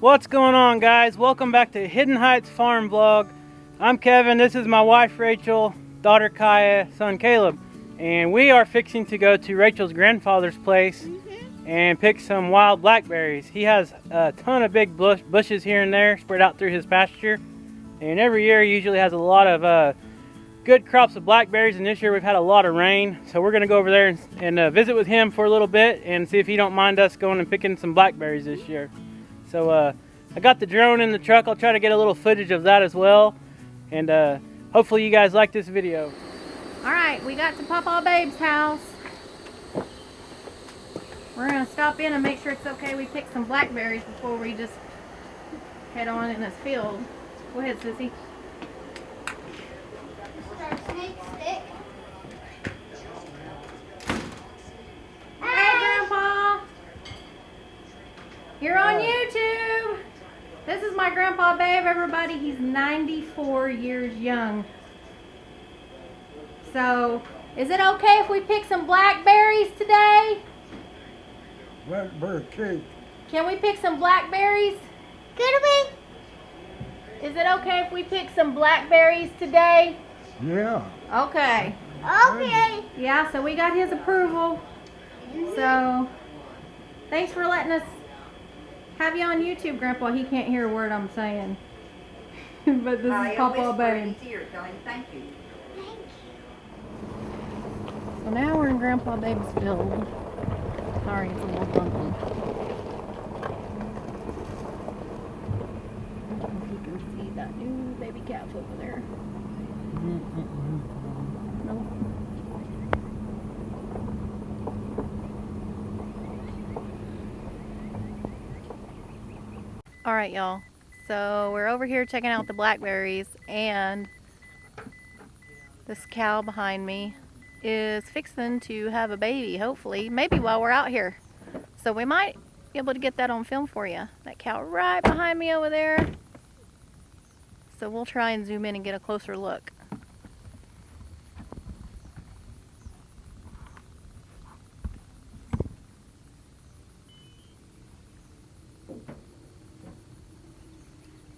What's going on, guys? Welcome back to Hidden Heights Farm Vlog. I'm Kevin, this is my wife Rachel, daughter Kaya, son Caleb, and we are fixing to go to Rachel's grandfather's place and pick some wild blackberries. He has a ton of big bushes here and there spread out through his pasture, and every year he usually has a lot of good crops of blackberries, and this year we've had a lot of rain, so we're going to go over there and visit with him for a little bit and see if he don't mind us going and picking some blackberries this year. So I got the drone in the truck. I'll try to get a little footage of that as well, and hopefully you guys like this video. Alright, we got to Papa Babe's house. We're going to stop in and make sure it's okay we pick some blackberries before we just head on in this field. Go ahead, Sissy. Hey, Grandpa! You're on YouTube! This is my Grandpa Babe, everybody. He's 94 years young. So, is it okay if we pick some blackberries today? Blackberry cake. Can we pick some blackberries? Could we? Is it okay if we pick some blackberries today? Yeah. Okay. Okay. Yeah, so we got his approval. So, thanks for letting us have you on YouTube, Grandpa. He can't hear a word I'm saying. But this is Papa Babe. Thank you. Thank you. So now we're in Grandpa Babe's field. Sorry, it's a little bumpy. I don't know if you can see that new baby calf over there. Nope. Alright, y'all. So we're over here checking out the blackberries, and this cow behind me is fixing to have a baby, hopefully, maybe while we're out here. So we might be able to get that on film for you. That cow right behind me over there. So we'll try and zoom in and get a closer look.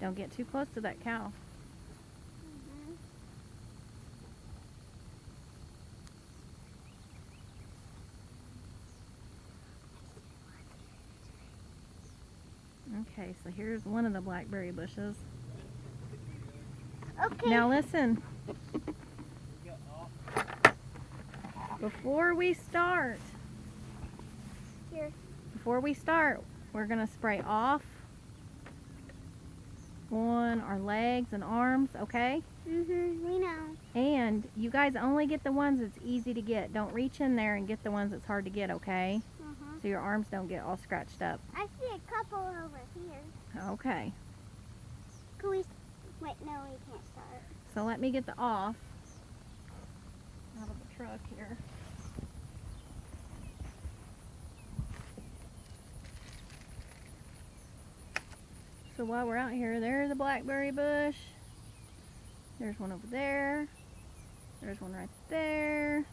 Don't get too close to that cow. Okay, so here's one of the blackberry bushes. Okay. Now listen. Before we start, we're gonna spray off on our legs and arms, okay? We know. And you guys only get the ones that's easy to get. Don't reach in there and get the ones that's hard to get, okay? So your arms don't get all scratched up. I see a couple over here. Okay. Can we? Wait, no, we can't start. So let me get the off out of the truck here. So while we're out here, there's a blackberry bush. There's one over there. There's one right there.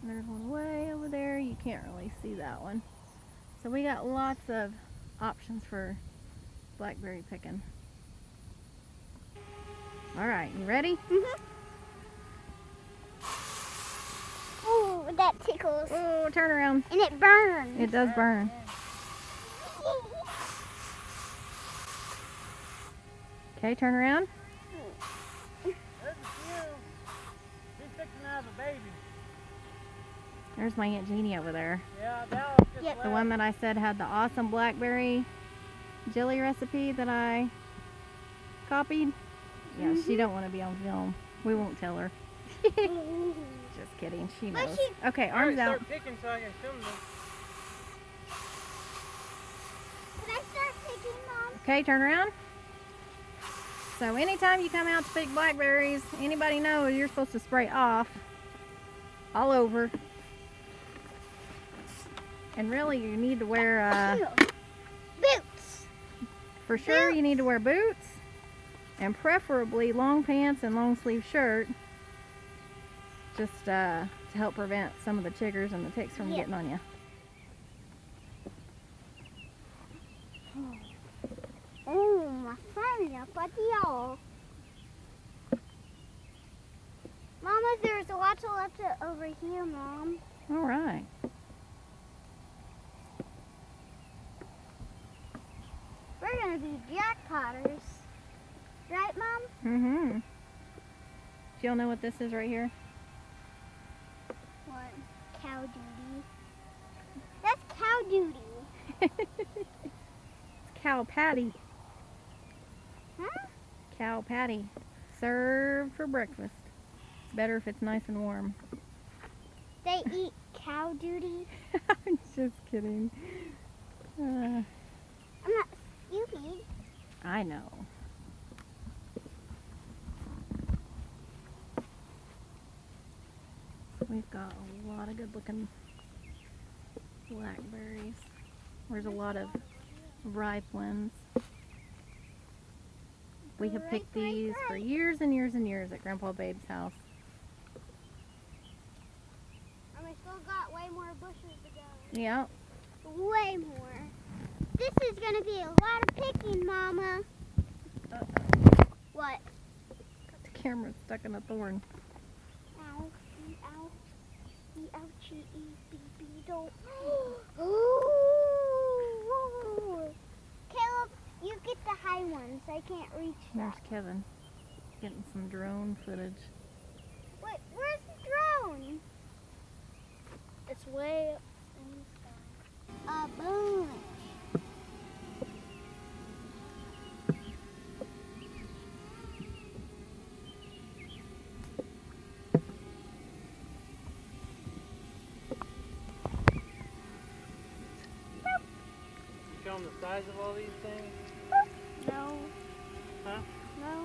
And there's one way over there. You can't really see that one. So we got lots of options for blackberry picking. Alright, you ready? Ooh, that tickles. Oh, turn around. And it burns. It does burn. Okay, turn around. There's a few. She's fixing to have a baby. There's my Aunt Jeannie over there. Yeah, that was just Yep. The one that I said had the awesome blackberry jelly recipe that I copied. Yeah, she don't want to be on film. We won't tell her. Just kidding. She But knows. she- Okay, arms out. Start picking so I can film this. Can I start picking, Mom? Okay, turn around. So anytime you come out to pick blackberries, anybody knows you're supposed to spray off all over. And really you need to wear, Boots. for sure you need to wear boots, and preferably long pants and long sleeve shirt, just to help prevent some of the chiggers and the ticks from getting on you. Oh, my friend, up y'all. Mama, there's lots of left over here, Mom. All right. We're gonna be jackpotters. Right, Mom? Mm-hmm. Do y'all know what this is right here? What? Cow duty. That's cow duty. It's cow patty. Huh? Cow patty. Served for breakfast. It's better if it's nice and warm. They eat cow duty. I'm just kidding. I'm not stupid. I know. We've got a lot of good looking blackberries. There's a lot of ripe ones. We have picked these for years and years and years at Grandpa Babe's house. And we still got way more bushes to go. Yeah. Way more. This is gonna be a lot of picking, Mama. What? The camera's stuck in a thorn. Ow, ow, ouchie, don't. Ooh. Caleb, you get the high ones. I can't reach There's that. Kevin getting some drone footage. Wait, where's the drone? It's way up in the sky. Boom. Show them the size of all these things. No. Huh? No.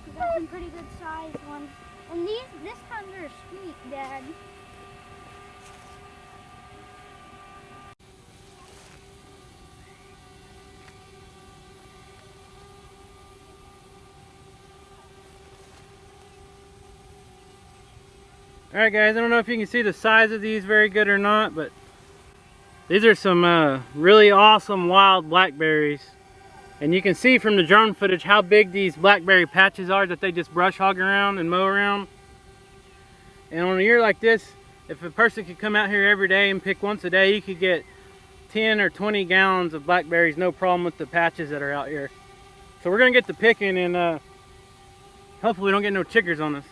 We got some pretty good sized ones. And this time they're sweet, Dad. Alright guys, I don't know if you can see the size of these very good or not, but these are some really awesome wild blackberries. And you can see from the drone footage how big these blackberry patches are that they just brush hog around and mow around. And on a year like this, if a person could come out here every day and pick once a day, you could get 10 or 20 gallons of blackberries, no problem with the patches that are out here. So we're gonna get to picking and hopefully we don't get no chiggers on us.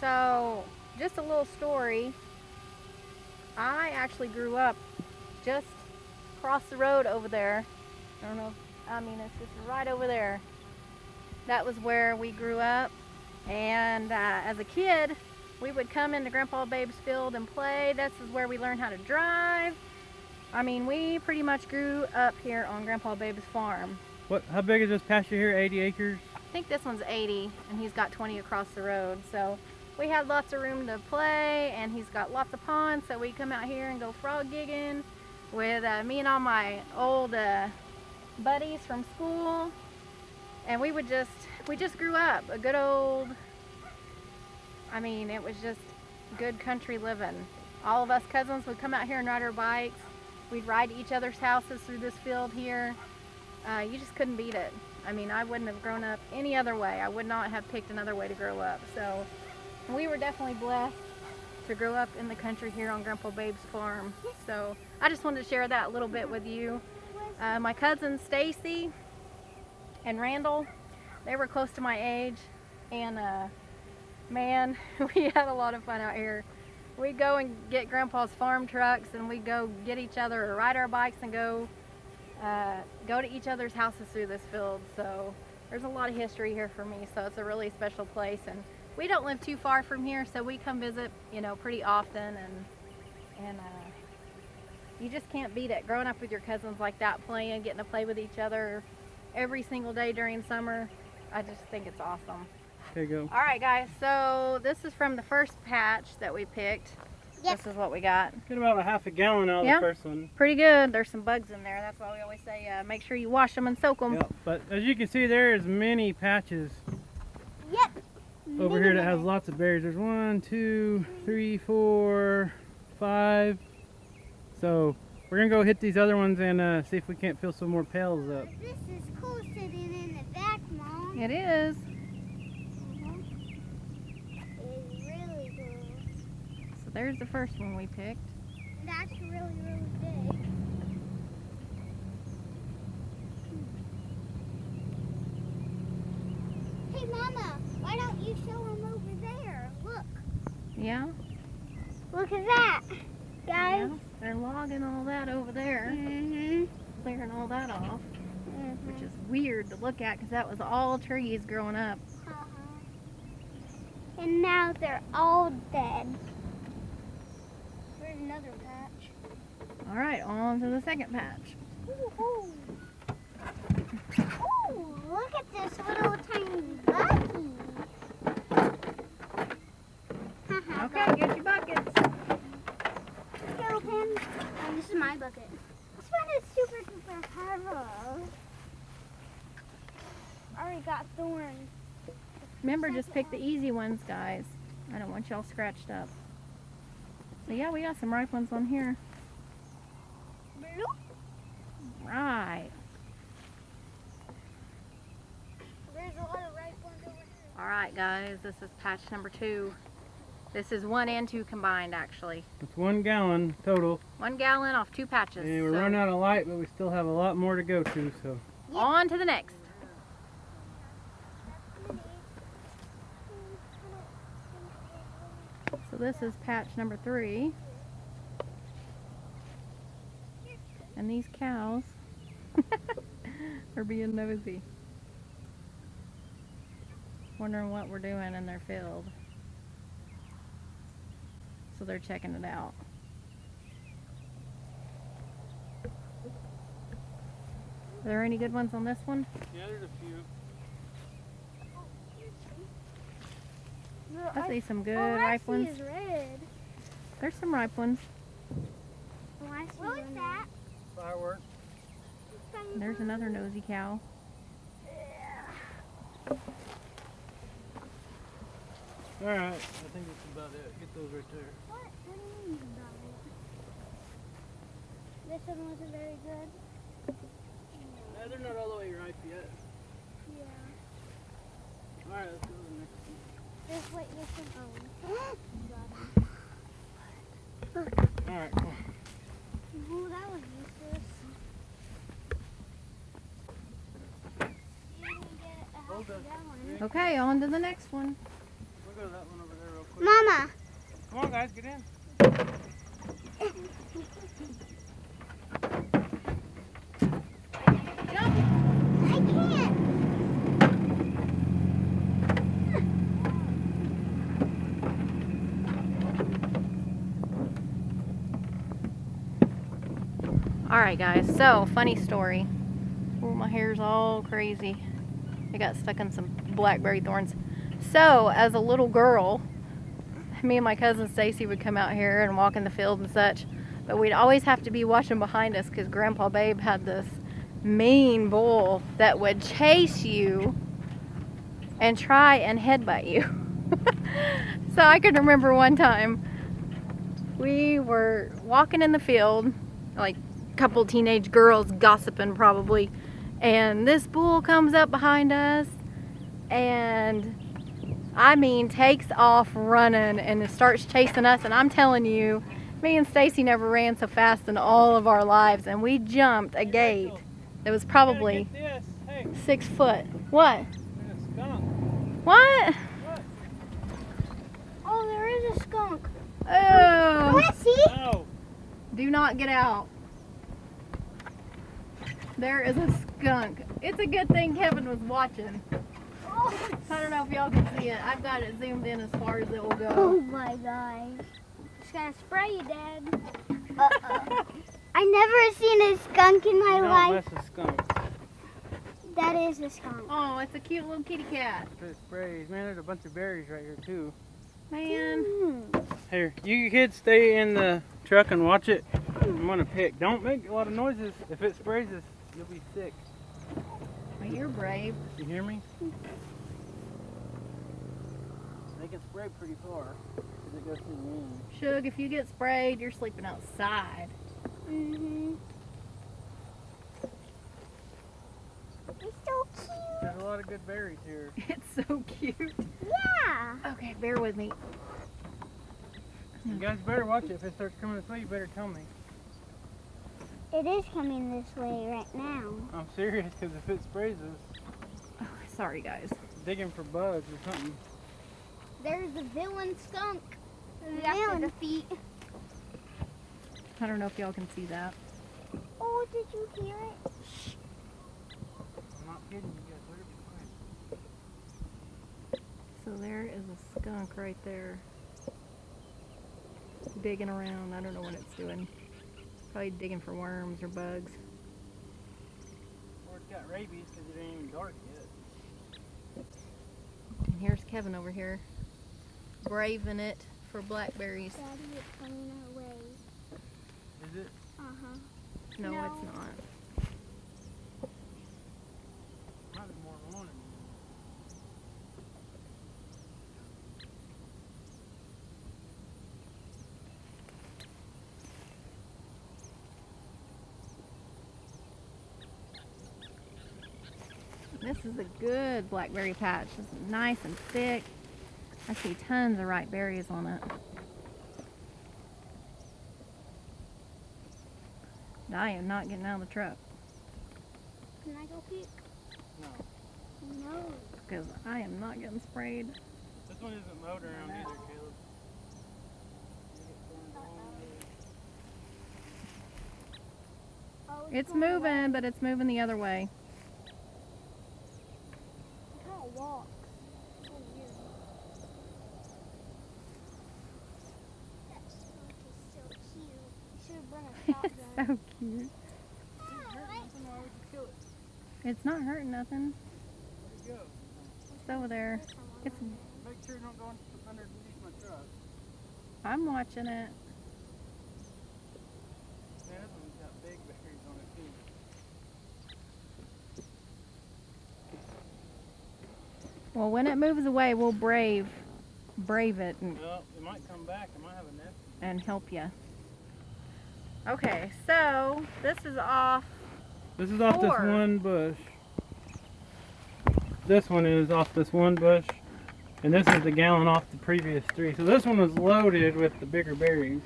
So, just a little story. I actually grew up just across the road over there. I don't know if, it's just right over there. That was where we grew up. And as a kid, we would come into Grandpa Babe's field and play. This is where we learned how to drive. We pretty much grew up here on Grandpa Babe's farm. How big is this pasture here? 80 acres? I think this one's 80 and he's got 20 across the road. So we had lots of room to play and he's got lots of ponds. So we come out here and go frog gigging with me and all my old buddies from school. And we just grew up a good old, it was just good country living. All of us cousins would come out here and ride our bikes. We'd ride to each other's houses through this field here. You just couldn't beat it. I wouldn't have grown up any other way. I would not have picked another way to grow up. So we were definitely blessed to grow up in the country here on Grandpa Babe's farm. So I just wanted to share that a little bit with you. My cousins Stacy and Randall, they were close to my age, and man, we had a lot of fun out here. We'd go and get Grandpa's farm trucks and we'd go get each other or ride our bikes and go to each other's houses through this field. So there's a lot of history here for me, so it's a really special place. And we don't live too far from here, so we come visit, pretty often, and you just can't beat it. Growing up with your cousins like that, playing, getting to play with each other every single day during summer, I just think it's awesome. There you go. All right, guys, so this is from the first patch that we picked. Yep. This is what we got. Get about a half a gallon out of Yeah. the first one. Pretty good. There's some bugs in there. That's why we always say make sure you wash them and soak them. Yeah, but as you can see, there's many patches Yep. over here that has lots of berries. There's 1, 2, 3, 4, 5. So we're gonna go hit these other ones and see if we can't fill some more pails up. This is cool. It is. It's really cool. So there's the first one we picked. That's really, really big. Hey, Mama, why don't you show them over there? Look. Yeah? Look at that, Yeah. guys. They're logging all that over there. Mm-hmm. Clearing all that off. Which is weird to look at because that was all trees growing up. And now they're all dead. There's another patch. All right, on to the second patch. Ooh. Ooh, look at this little tiny buggy. Okay, get your buckets. Go, Pin. Oh, this is my bucket. This one is super, super heavy. I already got thorns. Remember, just pick the easy ones, guys. I don't want y'all scratched up. So yeah, we got some ripe ones on here. Right. There's a lot of ripe ones over here. All right, guys, this is patch number 2. This is 1 and 2 combined, actually. It's 1 gallon total. 1 gallon off 2 patches. And we're So, running out of light, but we still have a lot more to go to, so. on to the next. So this is patch number 3. And these cows are being nosy. Wondering what we're doing in their field. So they're checking it out. Are there any good ones on this one? Yeah, there's a few. I see some good All I ripe see ones. is red. There's some ripe ones. All I see what is that? Fireworks. There's another nosy cow. Alright, I think that's about it. Get those right there. What? What do you mean about it? This one wasn't very good. No, they're not all the way ripe yet. Yeah. Alright, let's go to the next one. This wait, this one. Alright, cool. Oh, that was useless. You didn't get a half Hold of on. that one. Okay, on to the next one. We'll go to that one over there real quick. Mama. Come on, guys, get in. I can't. Alright guys, so funny story. Oh, my hair's all crazy. I got stuck in some blackberry thorns. So, as a little girl, me and my cousin Stacy would come out here and walk in the field and such. But we'd always have to be watching behind us because Grandpa Babe had this mean bull that would chase you and try and headbutt you. So I could remember one time we were walking in the field, like a couple teenage girls gossiping probably, and this bull comes up behind us and I mean takes off running and starts chasing us. And I'm telling you, me and Stacy never ran so fast in all of our lives, and we jumped a gate that was probably Get this. Hey, 6 foot. What? there's a skunk. What? What? Oh, there is a skunk. Oh, Let's see. No. do not get out. There is a skunk. It's a good thing Kevin was watching. Oh, I don't know if y'all can see it. I've got it zoomed in as far as it will oh go. my gosh. It's gonna spray you, Dad. Uh-oh. I never seen a skunk in my You don't life. mess with skunks. That is a skunk. Oh, it's a cute little kitty cat. If it sprays. Man, there's a bunch of berries right here, too. Man. Here, you kids stay in the truck and watch it. I'm gonna pick. Don't make a lot of noises. If it sprays us, you'll be sick. Well, you're brave. You hear me? They can spray pretty far because it goes through the wind. Shug, if you get sprayed, you're sleeping outside. Mm-hmm. It's so cute. There's a lot of good berries here. It's so cute. Yeah. Okay, bear with me. You guys better watch it. If it starts coming this way, you better tell me. It is coming this way right now. I'm serious, because if it sprays us, Oh, sorry, guys. digging for bugs or something. There's the villain skunk. We have to defeat. I don't know if y'all can see that. Oh, did you hear it? I'm not kidding you guys. Better be quiet. So there is a skunk right there. Digging around. I don't know what it's doing. Probably digging for worms or bugs. Or it's got rabies because it ain't even dark yet. And here's Kevin over here, braving it for blackberries. Daddy, it's coming our way. Is it? Uh-huh. No, No. it's not. Might be more morning. This is a good blackberry patch. It's nice and thick. I see tons of ripe berries on it. I am not getting out of the truck Can I go peek? No. No. because I am not getting sprayed. This one isn't mowed around either, Caleb. Oh, It's going away. moving, but it's moving the other way. Look how it walks. So weird. That skunk is so cute. You should have brought a shotgun. So cute. Why would you kill it? It's not hurting nothing. Where'd it go? It's over there. It's. Make sure you don't go underneath my truck. I'm watching it. Man, this one's got big berries on it too. Well, when it moves away, we'll brave it Well, it might come back. It might have a nest. and help you. Okay, so this is off. This is off this Four. one bush. This one is off this one bush. And this is the gallon off the previous three. So this one was loaded with the bigger berries.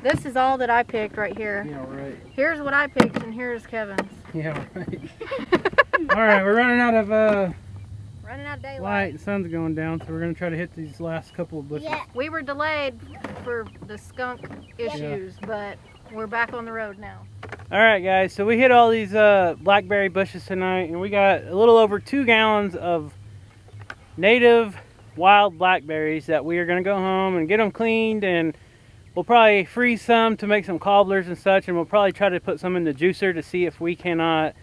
This is all that I picked right here. Yeah, right. Here's what I picked, and here's Kevin's. Yeah, right. Alright, we're running out of Running out of daylight. light. The sun's going down, so we're going to try to hit these last couple of bushes. Yeah. We were delayed for the skunk issues, but we're back on the road now. Alright guys, so we hit all these blackberry bushes tonight, and we got a little over 2 gallons of native wild blackberries that we are going to go home and get them cleaned, and we'll probably freeze some to make some cobblers and such, and we'll probably try to put some in the juicer to see if we cannot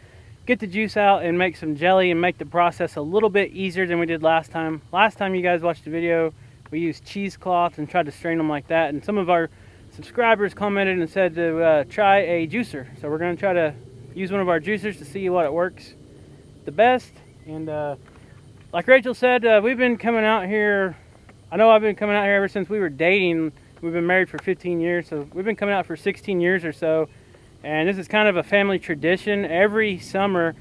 get the juice out and make some jelly and make the process a little bit easier than we did last time. Last time you guys watched the video, we used cheesecloth and tried to strain them like that, and some of our subscribers commented and said to try a juicer. So we're going to try to use one of our juicers to see what it works the best. And like Rachel said, we've been coming out here. I know I've been coming out here ever since we were dating. We've been married for 15 years, so we've been coming out for 16 years or so. And this is kind of a family tradition. Every summer,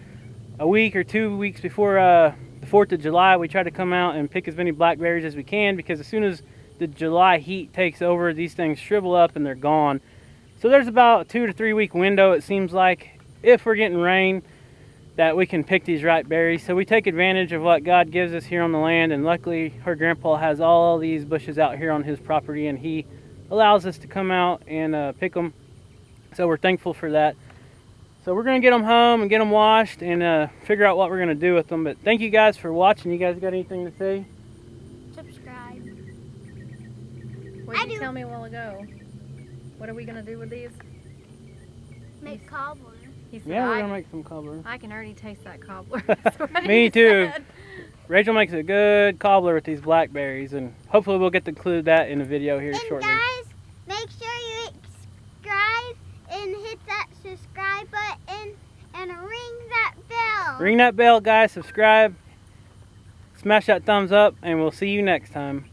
a week or 2 weeks before the 4th of July, we try to come out and pick as many blackberries as we can, because as soon as the July heat takes over, these things shrivel up and they're gone. So there's about a 2 to 3 week window, it seems like, if we're getting rain, that we can pick these ripe berries. So we take advantage of what God gives us here on the land, and luckily her grandpa has all these bushes out here on his property, and he allows us to come out and pick them. So we're thankful for that. So we're going to get them home and get them washed and figure out what we're going to do with them. But thank you guys for watching. You guys got anything to say? Subscribe. What did you tell me a while ago? What are we going to do with these? Make cobbler. He said, Yeah, we're going to make some cobbler. I can already taste that cobbler. That's what Me he too. said. Rachel makes a good cobbler with these blackberries, and hopefully we'll get to include that in a video here And shortly. guys, make sure you subscribe and hit that subscribe button and ring that bell. Ring that bell, guys. Subscribe. Smash that thumbs up, and we'll see you next time.